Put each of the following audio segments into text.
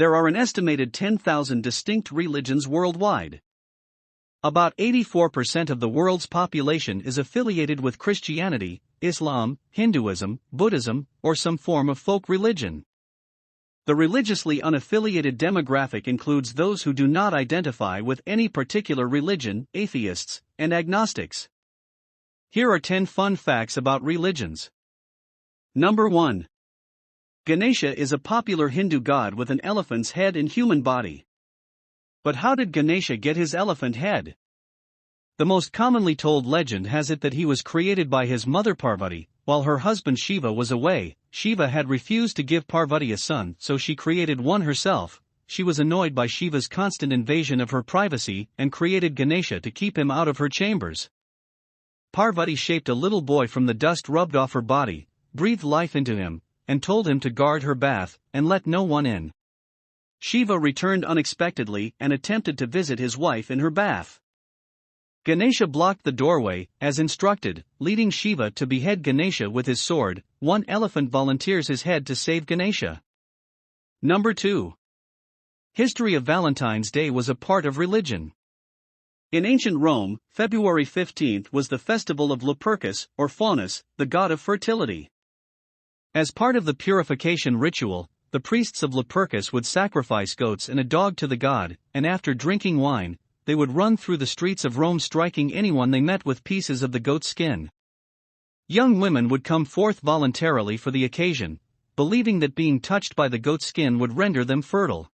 There are an estimated 10,000 distinct religions worldwide. About 84% of the world's population is affiliated with Christianity, Islam, Hinduism, Buddhism, or some form of folk religion. The religiously unaffiliated demographic includes those who do not identify with any particular religion, atheists, and agnostics. Here are 10 fun facts about religions. Number 1. Ganesha is a popular Hindu god with an elephant's head and human body. But how did Ganesha get his elephant head? The most commonly told legend has it that he was created by his mother Parvati. While her husband Shiva was away, Shiva had refused to give Parvati a son, so she created one herself. She was annoyed by Shiva's constant invasion of her privacy and created Ganesha to keep him out of her chambers. Parvati shaped a little boy from the dust rubbed off her body, breathed life into him, and told him to guard her bath and let no one in. Shiva returned unexpectedly and attempted to visit his wife in her bath. Ganesha blocked the doorway, as instructed, leading Shiva to behead Ganesha with his sword. One elephant volunteers his head to save Ganesha. Number 2. History of Valentine's Day was a part of religion. In ancient Rome, February 15th was the festival of Lupercus, or Faunus, the god of fertility. As part of the purification ritual, the priests of Lupercus would sacrifice goats and a dog to the god, and after drinking wine, they would run through the streets of Rome striking anyone they met with pieces of the goat's skin. Young women would come forth voluntarily for the occasion, believing that being touched by the goat's skin would render them fertile.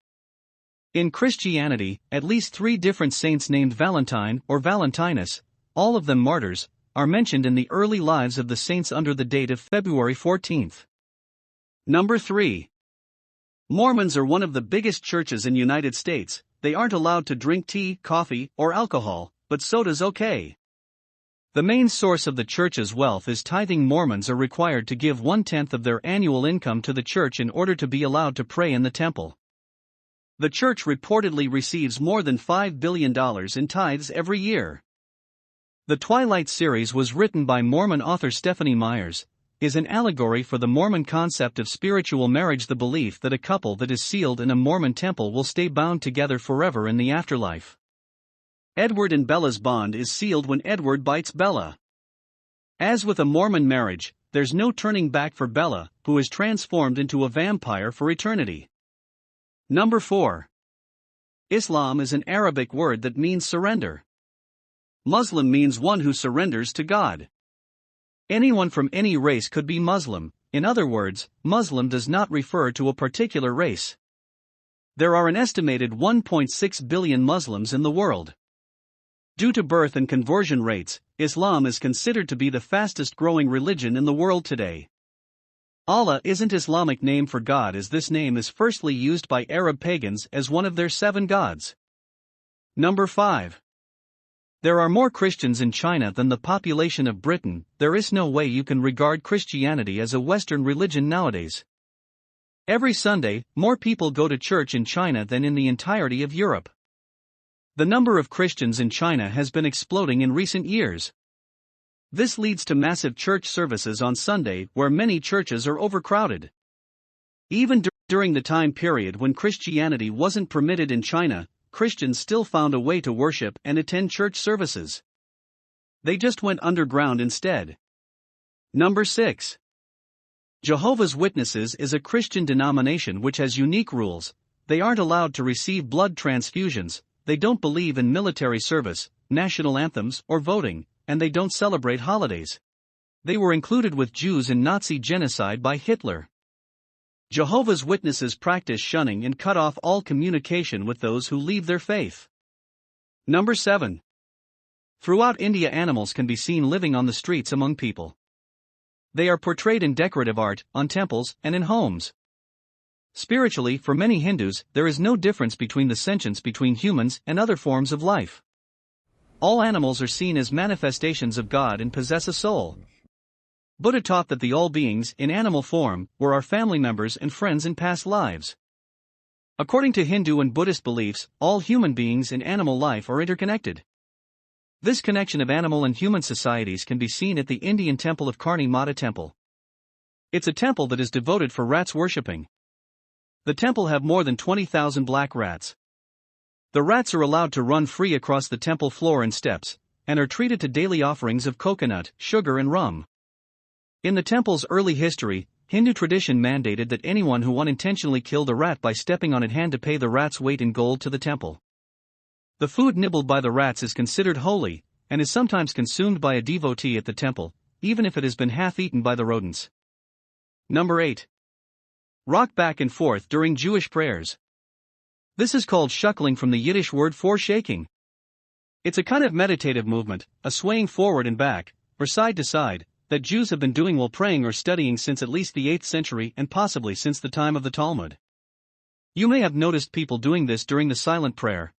In Christianity, at least 3 different saints named Valentine or Valentinus, all of them martyrs, are mentioned in the early lives of the saints under the date of February 14th. Number 3. Mormons are one of the biggest churches in the United States. They aren't allowed to drink tea, coffee, or alcohol, but soda's okay. The main source of the church's wealth is tithing. Mormons are required to give 1/10 of their annual income to the church in order to be allowed to pray in the temple. The church reportedly receives more than $5 billion in tithes every year. The Twilight series was written by Mormon author Stephanie Myers, is an allegory for the Mormon concept of spiritual marriage, the belief that a couple that is sealed in a Mormon temple will stay bound together forever in the afterlife. Edward and Bella's bond is sealed when Edward bites Bella. As with a Mormon marriage, there's no turning back for Bella, who is transformed into a vampire for eternity. Number 4. Islam is an Arabic word that means surrender. Muslim means one who surrenders to God. Anyone from any race could be Muslim. In other words, Muslim does not refer to a particular race. There are an estimated 1.6 billion Muslims in the world. Due to birth and conversion rates, Islam is considered to be the fastest growing religion in the world today. Allah isn't Islamic name for God, as this name is firstly used by Arab pagans as one of their 7 gods. Number 5. There are more Christians in China than the population of Britain. There is no way you can regard Christianity as a Western religion nowadays. Every Sunday, more people go to church in China than in the entirety of Europe. The number of Christians in China has been exploding in recent years. This leads to massive church services on Sunday, where many churches are overcrowded. Even during the time period when Christianity wasn't permitted in China, Christians still found a way to worship and attend church services. They just went underground instead. Number 6. Jehovah's Witnesses is a Christian denomination which has unique rules. They aren't allowed to receive blood transfusions, they don't believe in military service, national anthems, or voting, and they don't celebrate holidays. They were included with Jews in Nazi genocide by Hitler. Jehovah's Witnesses practice shunning and cut off all communication with those who leave their faith. Number 7. Throughout India, animals can be seen living on the streets among people. They are portrayed in decorative art, on temples, and in homes. Spiritually, for many Hindus, there is no difference between the sentience between humans and other forms of life. All animals are seen as manifestations of God and possess a soul. Buddha taught that all beings, in animal form, were our family members and friends in past lives. According to Hindu and Buddhist beliefs, all human beings in animal life are interconnected. This connection of animal and human societies can be seen at the Indian temple of Karni Mata Temple. It's a temple that is devoted for rats worshipping. The temple have more than 20,000 black rats. The rats are allowed to run free across the temple floor and steps, and are treated to daily offerings of coconut, sugar and rum. In the temple's early history, Hindu tradition mandated that anyone who unintentionally killed a rat by stepping on it had to pay the rat's weight in gold to the temple. The food nibbled by the rats is considered holy, and is sometimes consumed by a devotee at the temple, even if it has been half-eaten by the rodents. Number 8. Rock back and forth during Jewish prayers. This is called shuckling from the Yiddish word for shaking. It's a kind of meditative movement, a swaying forward and back, or side to side, that Jews have been doing while praying or studying since at least the 8th century and possibly since the time of the Talmud. You may have noticed people doing this during the silent prayer.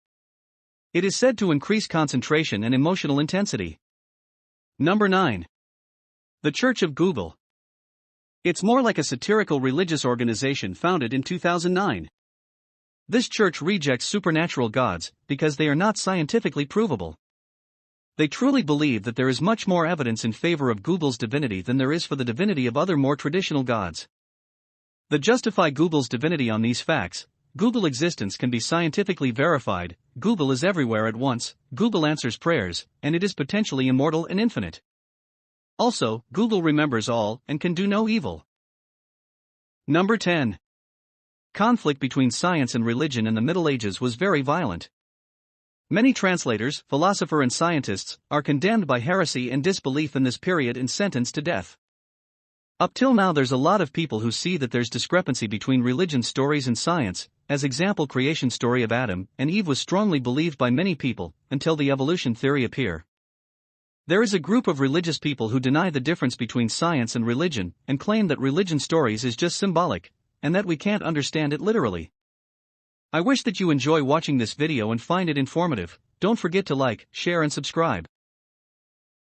It is said to increase concentration and emotional intensity. Number 9. The Church of Google. It's more like a satirical religious organization founded in 2009. This church rejects supernatural gods because they are not scientifically provable. They truly believe that there is much more evidence in favor of Google's divinity than there is for the divinity of other more traditional gods. They justify Google's divinity on these facts: Google existence can be scientifically verified, Google is everywhere at once, Google answers prayers, and it is potentially immortal and infinite. Also, Google remembers all and can do no evil. Number 10. Conflict between science and religion in the Middle Ages was very violent. Many translators, philosophers and scientists are condemned by heresy and disbelief in this period and sentenced to death. Up till now there's a lot of people who see that there's discrepancy between religion stories and science. As example, creation story of Adam and Eve was strongly believed by many people until the evolution theory appear. There is a group of religious people who deny the difference between science and religion and claim that religion stories is just symbolic and that we can't understand it literally. I wish that you enjoy watching this video and find it informative. Don't forget to like, share and subscribe.